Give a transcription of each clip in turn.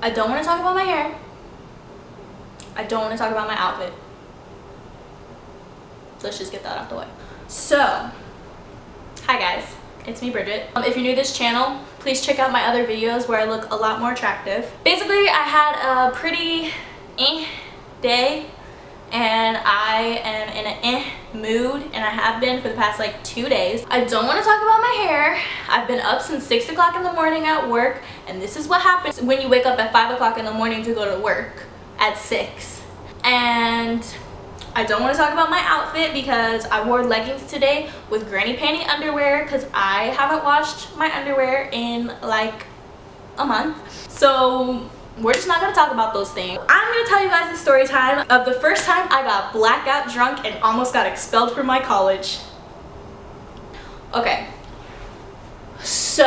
I don't want to talk about my hair. I don't want to talk about my outfit. Let's just get that out the way. So, hi guys, it's me, Bridget. If you're new to this channel, please check out my other videos where I look a lot more attractive. Basically, I had a pretty day, and I am in an mood, and I have been for the past like 2 days. I don't want to talk about my hair. I've been up since 6 o'clock in the morning at work, and this is what happens when you wake up at 5 o'clock in the morning to go to work at 6. And I don't want to talk about my outfit because I wore leggings today with granny panty underwear because I haven't washed my underwear in like a month. So we're just not going to talk about those things. I'm going to tell you guys the story time of the first time I got blackout drunk and almost got expelled from my college. Okay, so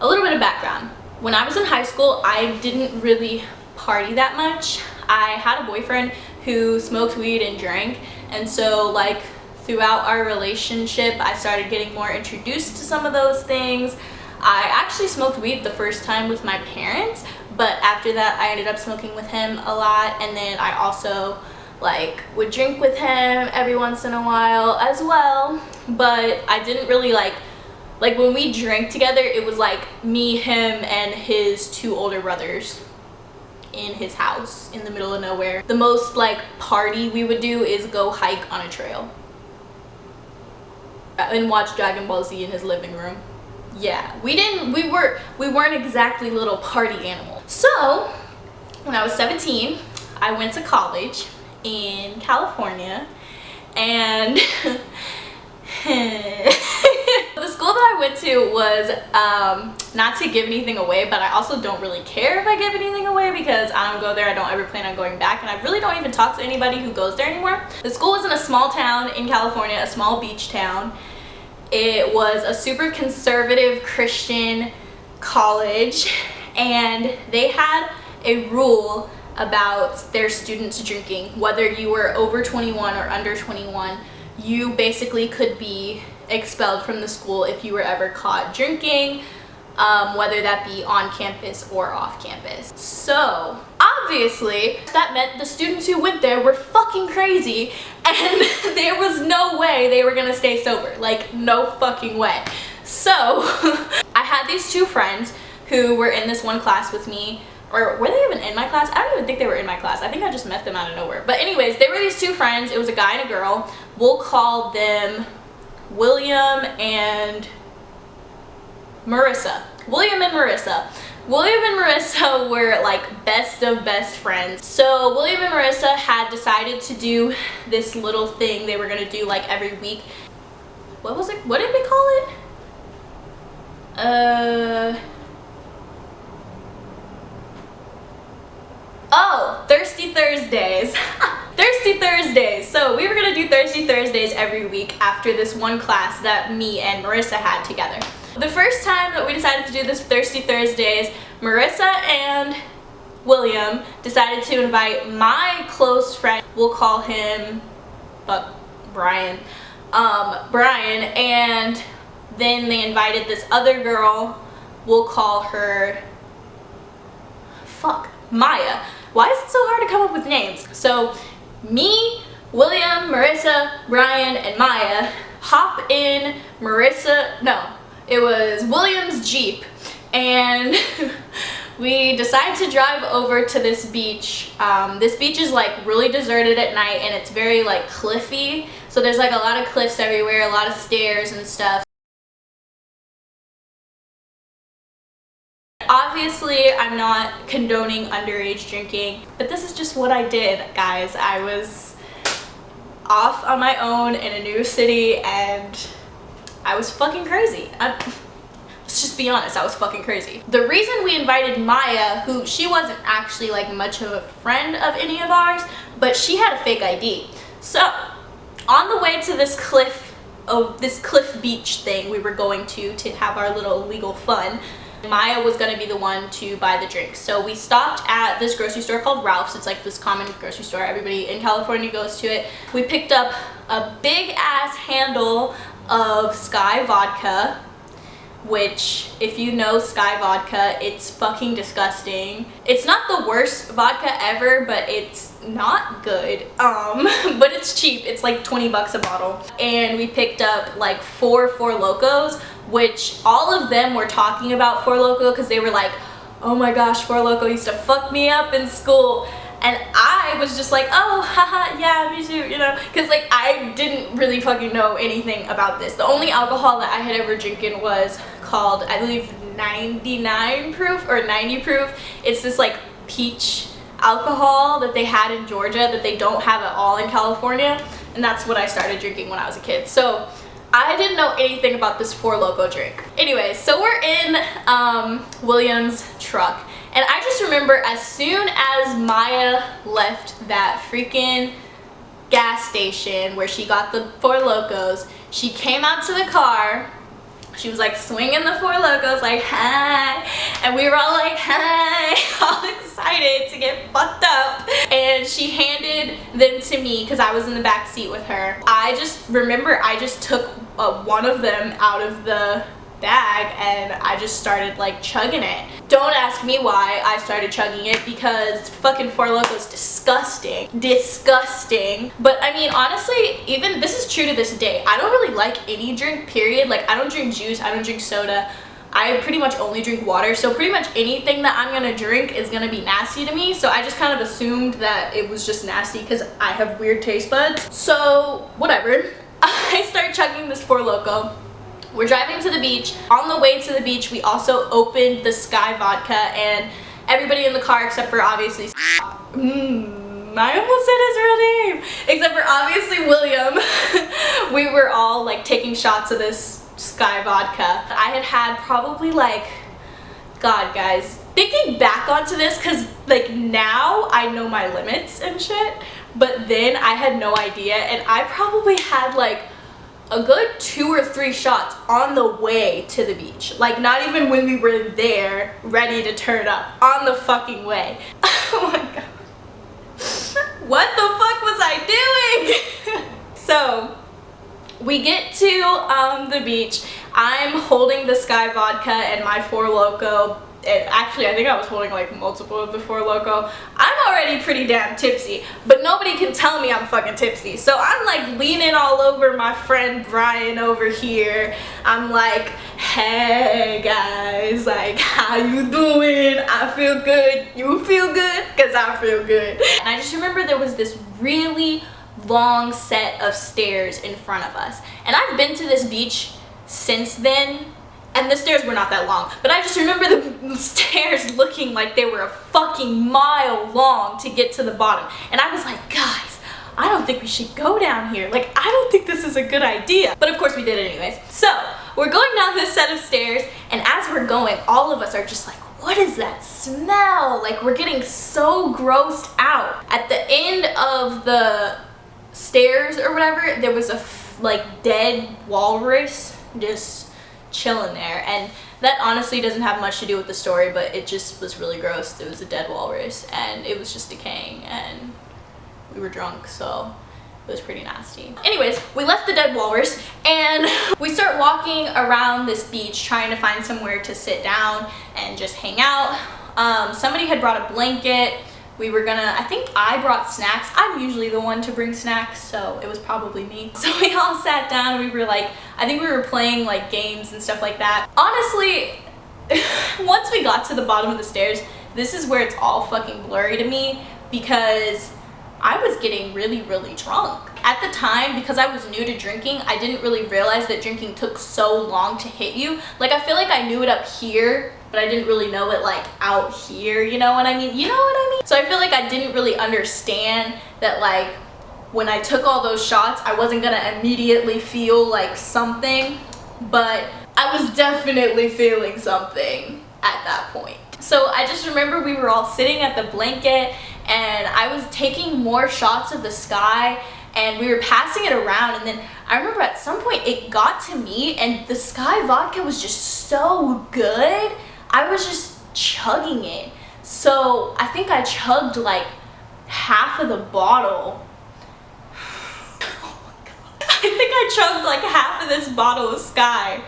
a little bit of background. When I was in high school, I didn't really party that much. I had a boyfriend who smoked weed and drank, and so like throughout our relationship I started getting more introduced to some of those things. I actually smoked weed the first time with my parents, but after that I ended up smoking with him a lot, and then I also like would drink with him every once in a while as well. But I didn't really like when we drank together, it was like me, him, and his 2 older brothers in his house in the middle of nowhere. The most like party we would do is go hike on a trail and watch Dragon Ball Z in his living room. Yeah, we weren't exactly little party animals. So when I was 17, I went to college in California, and the school that I went to was not to give anything away, but I also don't really care if I give anything away because I don't go there. I don't ever plan on going back, and I really don't even talk to anybody who goes there anymore. The school was in a small town in California, a small beach town. It was a super conservative Christian college, and they had a rule about their students drinking. Whether you were over 21 or under 21, you basically could be expelled from the school if you were ever caught drinking, whether that be on campus or off campus. So obviously that meant the students who went there were fucking crazy, and there was no way they were gonna stay sober. Like, no fucking way. So I had these 2 friends who were in this one class with me. Or were they even in my class? I don't even think they were in my class. I think I just met them out of nowhere. But anyways, they were these 2 friends. It was a guy and a girl. We'll call them William and Marissa. William and Marissa. William and Marissa were like best of best friends. So William and Marissa had decided to do this little thing they were gonna do like every week. What was it? What did we call it? Oh, Thirsty Thursdays. Thirsty Thursdays. So we were gonna do Thirsty Thursdays every week after this one class that me and Marissa had together. The first time that we decided to do this Thirsty Thursdays, Marissa and William decided to invite my close friend, we'll call him Brian, and then they invited this other girl, we'll call her Maya. Why is it so hard to come up with names? So me, William, Marissa, Brian, and Maya hop in it was William's Jeep, and we decided to drive over to this beach. This beach is like really deserted at night, and it's very like cliffy, so there's like a lot of cliffs everywhere, a lot of stairs and stuff. Obviously, I'm not condoning underage drinking, but this is just what I did, guys. I was off on my own in a new city, and I was fucking crazy. Let's just be honest, I was fucking crazy. The reason we invited Maya, who she wasn't actually like much of a friend of any of ours, but she had a fake ID. So on the way to this cliff beach thing we were going to have our little illegal fun, Maya was gonna be the one to buy the drinks. So we stopped at this grocery store called Ralph's. It's like this common grocery store. Everybody in California goes to it. We picked up a big ass handle of Sky vodka. which if you know Sky vodka, it's fucking disgusting. It's not the worst vodka ever, but it's not good. But it's cheap. It's like 20 bucks a bottle. And we picked up like 4 Locos, which all of them were talking about 4 Loko because they were like, oh my gosh, 4 Loko used to fuck me up in school. And I was just like, oh, haha, yeah, me too, you know, because like I didn't really fucking know anything about this. The only alcohol that I had ever drinking was called, I believe, 99 proof or 90 proof. It's this like peach alcohol that they had in Georgia that they don't have at all in California, and that's what I started drinking when I was a kid. So I didn't know anything about this 4 Loko drink. Anyways, so we're in William's truck. And I just remember as soon as Maya left that freaking gas station where she got the 4 Locos, she came out to the car. She was like swinging the 4 Locos like, hi. And we were all like, hi, all excited to get fucked up. And she handed them to me because I was in the back seat with her. I just remember I just took one of them out of the bag and I just started like chugging it. Don't ask me why I started chugging it, because fucking 4 Loko is disgusting. Disgusting. But I mean, honestly, even this is true to this day. I don't really like any drink, period. Like, I don't drink juice, I don't drink soda. I pretty much only drink water, so pretty much anything that I'm gonna drink is gonna be nasty to me. So I just kind of assumed that it was just nasty because I have weird taste buds. So whatever. I start chugging this 4 Loko. We're driving to the beach. On the way to the beach, we also opened the Sky vodka, and everybody in the car except for obviously I almost said his real name. Except for obviously William. We were all like taking shots of this Sky vodka. I had probably like, God guys, thinking back onto this, because like now I know my limits and shit, but then I had no idea, and I probably had like a good 2 or 3 shots on the way to the beach. Like, not even when we were there ready to turn up, on the fucking way. Oh my god. What the fuck was I doing? So we get to the beach. I'm holding the Sky vodka and my 4 Loko. And actually, I think I was holding like multiple of the 4 Loko. I'm already pretty damn tipsy, but nobody can tell me I'm fucking tipsy. So I'm like leaning all over my friend Brian over here. I'm like, hey guys, like, how you doing? I feel good. You feel good? Because I feel good. And I just remember there was this really long set of stairs in front of us. And I've been to this beach since then, and the stairs were not that long, but I just remember the stairs looking like they were a fucking mile long to get to the bottom. And I was like, guys, I don't think we should go down here. Like, I don't think this is a good idea. But of course we did it anyways. So we're going down this set of stairs, and as we're going, all of us are just like, what is that smell? Like, we're getting so grossed out. At the end of the stairs or whatever, there was a like dead walrus just chilling there, and that honestly doesn't have much to do with the story, but it just was really gross. It was a dead walrus and it was just decaying, and we were drunk, so it was pretty nasty. Anyways, we left the dead walrus and we start walking around this beach trying to find somewhere to sit down and just hang out. Somebody had brought a blanket. We were gonna, I think I brought snacks. I'm usually the one to bring snacks, so it was probably me. So we all sat down and we were like, I think we were playing like games and stuff like that. Honestly, once we got to the bottom of the stairs, this is where it's all fucking blurry to me, because I was getting really, really drunk. At the time, because I was new to drinking, I didn't really realize that drinking took so long to hit you. Like, I feel like I knew it up here, but I didn't really know it like out here, you know what I mean? You know what I mean? So I feel like I didn't really understand that like when I took all those shots, I wasn't gonna immediately feel like something, but I was definitely feeling something at that point. So I just remember we were all sitting at the blanket and I was taking more shots of the Sky and we were passing it around, and then I remember at some point it got to me and the Sky vodka was just so good. I was just chugging it. So I think I chugged like half of the bottle. Oh my God. I think I chugged like half of this bottle of Sky.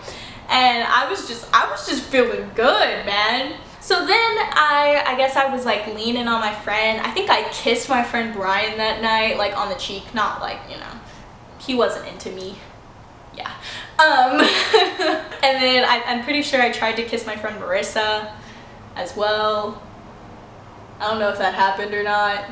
and I was just feeling good, man. So then I guess I was like leaning on my friend. I think I kissed my friend Brian that night, like on the cheek, not like, you know, he wasn't into me. Yeah. And then I'm pretty sure I tried to kiss my friend Marissa as well. I don't know if that happened or not.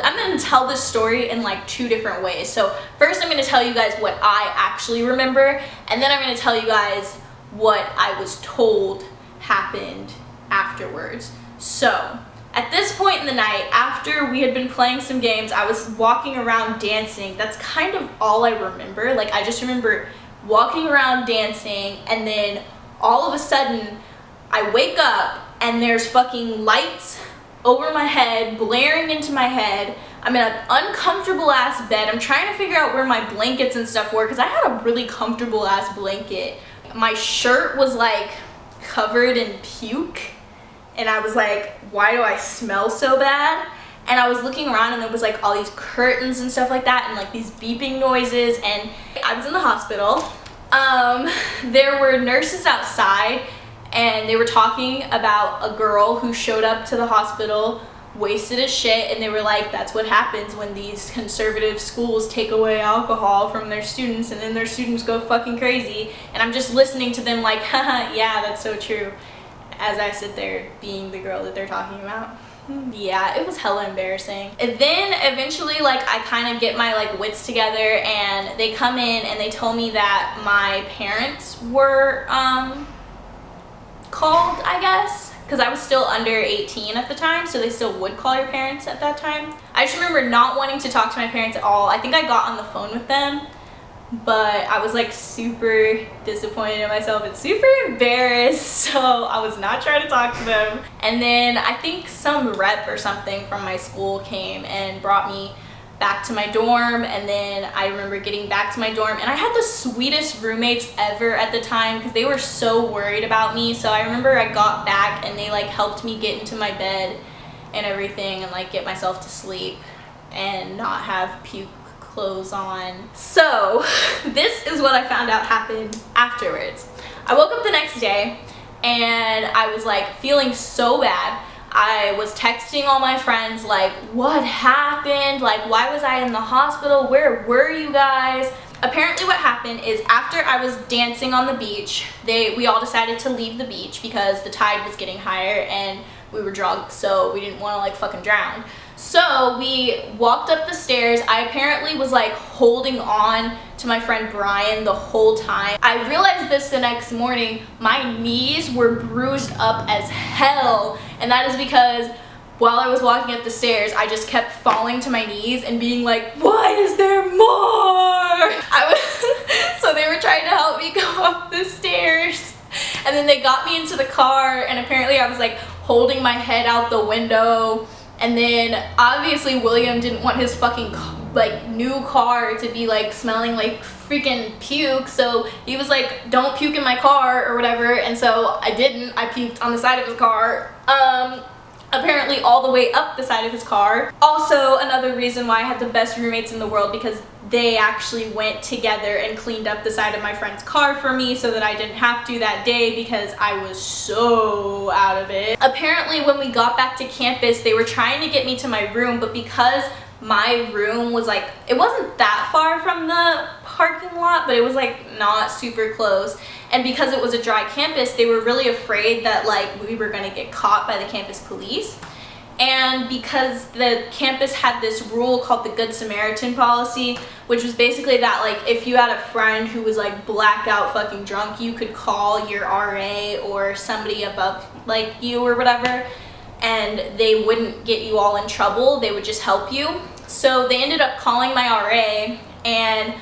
I'm gonna tell this story in like 2 different ways. So first I'm gonna tell you guys what I actually remember, and then I'm gonna tell you guys what I was told happened afterwards. So at this point in the night, after we had been playing some games, I was walking around dancing. That's kind of all I remember. Like, I just remember walking around dancing, and then all of a sudden I wake up and there's fucking lights over my head, blaring into my head. I'm in an uncomfortable ass bed. I'm trying to figure out where my blankets and stuff were because I had a really comfortable ass blanket. My shirt was like covered in puke, and I was like, why do I smell so bad? And I was looking around, and there was like all these curtains and stuff like that, and like these beeping noises, and I was in the hospital. There were nurses outside, and they were talking about a girl who showed up to the hospital wasted as shit, and they were like, that's what happens when these conservative schools take away alcohol from their students, and then their students go fucking crazy. And I'm just listening to them like, haha, yeah, that's so true, as I sit there being the girl that they're talking about. Yeah, it was hella embarrassing. And then eventually, like, I kind of get my like wits together, and they come in and they told me that my parents were called, I guess, because I was still under 18 at the time, so they still would call your parents at that time. I just remember not wanting to talk to my parents at all. I think I got on the phone with them, but I was like super disappointed in myself and super embarrassed, so I was not trying to talk to them. And then I think some rep or something from my school came and brought me back to my dorm, and then I remember getting back to my dorm, and I had the sweetest roommates ever at the time because they were so worried about me. So I remember I got back and they like helped me get into my bed and everything, and like get myself to sleep and not have puke clothes on. So this is what I found out happened afterwards. I woke up the next day and I was like feeling so bad. I was texting all my friends like, what happened? Like, why was I in the hospital? Where were you guys? Apparently what happened is after I was dancing on the beach, we all decided to leave the beach because the tide was getting higher and we were drunk, so we didn't want to like fucking drown. So we walked up the stairs. I apparently was like holding on to my friend Brian the whole time. I realized this the next morning. My knees were bruised up as hell, and that is because while I was walking up the stairs, I just kept falling to my knees and being like, why is there more? So they were trying to help me go up the stairs, and then they got me into the car, and apparently I was like holding my head out the window. And then obviously William didn't want his fucking like new car to be like smelling like freaking puke, so he was like, don't puke in my car or whatever, and so I didn't. I puked on the side of his car, apparently all the way up the side of his car. Also another reason why I had the best roommates in the world, because they actually went together and cleaned up the side of my friend's car for me so that I didn't have to that day because I was so out of it. Apparently when we got back to campus, they were trying to get me to my room, but because my room was like, it wasn't that far from the parking lot, but it was like not super close, and because it was a dry campus, they were really afraid that like we were gonna get caught by the campus police. And because the campus had this rule called the Good Samaritan policy, which was basically that like if you had a friend who was like blackout fucking drunk, you could call your RA or somebody above like you or whatever, and they wouldn't get you all in trouble, they would just help you. So they ended up calling my RA, and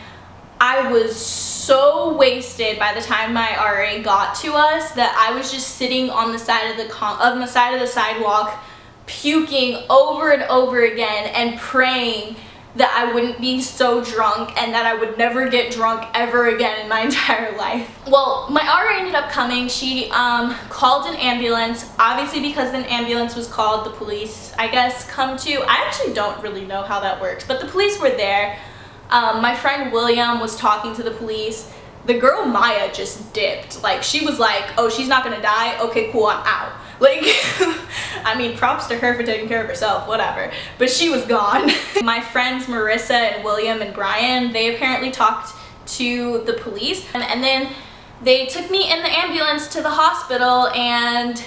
I was so wasted by the time my RA got to us that I was just sitting on the side of the sidewalk puking over and over again and praying that I wouldn't be so drunk and that I would never get drunk ever again in my entire life. Well, my RA ended up coming. She called an ambulance. Obviously because an ambulance was called, the police, I guess, come to. I actually don't really know how that works, but the police were there. My friend William was talking to the police. The girl Maya just dipped. Like, she was like, oh, she's not gonna die? Okay, cool, I'm out. Like, I mean, props to her for taking care of herself, whatever. But she was gone. My friends Marissa and William and Brian, they apparently talked to the police. And then they took me in the ambulance to the hospital and,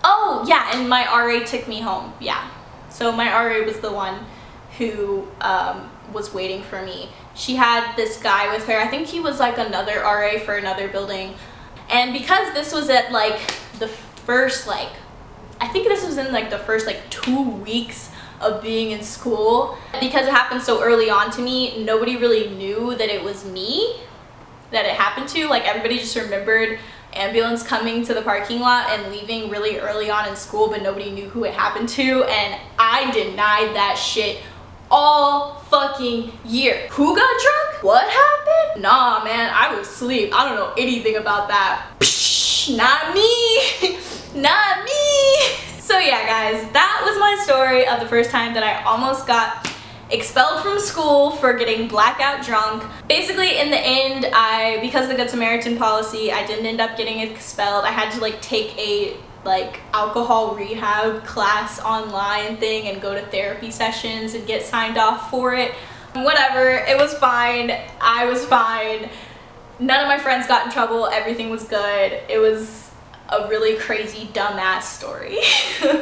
oh, yeah, and my RA took me home, yeah. So my RA was the one who was waiting for me. She had this guy with her. I think he was like another RA for another building. And because this was at like the first, like, I think this was in like the first like 2 weeks of being in school, because it happened so early on to me, nobody really knew that it was me that it happened to. Like, everybody just remembered ambulance coming to the parking lot and leaving really early on in school, but nobody knew who it happened to, and I denied that shit all fucking year. Who got drunk? What happened? Nah, man, I was asleep. I don't know anything about that. Psh, not me. Not me. So yeah, guys, that was my story of the first time that I almost got expelled from school for getting blackout drunk. Basically, in the end, because of the Good Samaritan policy, I didn't end up getting expelled. I had to like take a like alcohol rehab class online thing and go to therapy sessions and get signed off for it. Whatever, it was fine. I was fine. None of my friends got in trouble. Everything was good. It was a really crazy dumbass story.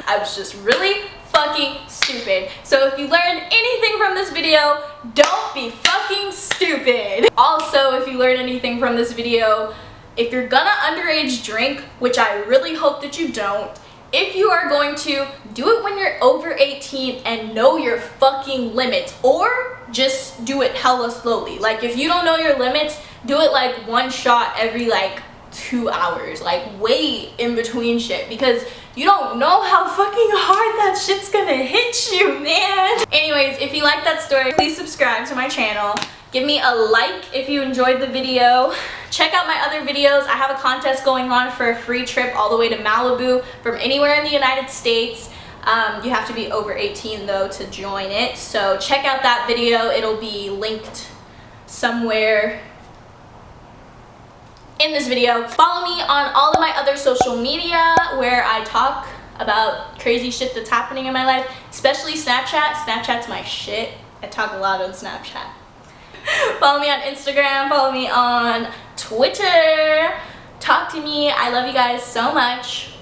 I was just really fucking stupid. So if you learned anything from this video, don't be fucking stupid. Also, if you learned anything from this video, if you're gonna underage drink, which I really hope that you don't, if you are going to, do it when you're over 18 and know your fucking limits, or just do it hella slowly. Like, if you don't know your limits, do it like one shot every like 2 hours. Like, wait in between shit, because you don't know how fucking hard that shit's gonna hit you, man. Anyways, if you like that story, please subscribe to my channel. Give me a like if you enjoyed the video. Check out my other videos. I have a contest going on for a free trip all the way to Malibu from anywhere in the United States. You have to be over 18 though to join it. So check out that video. It'll be linked somewhere in this video. Follow me on all of my other social media where I talk about crazy shit that's happening in my life, especially Snapchat. Snapchat's my shit. I talk a lot on Snapchat. Follow me on Instagram, follow me on Twitter. Talk to me. I love you guys so much.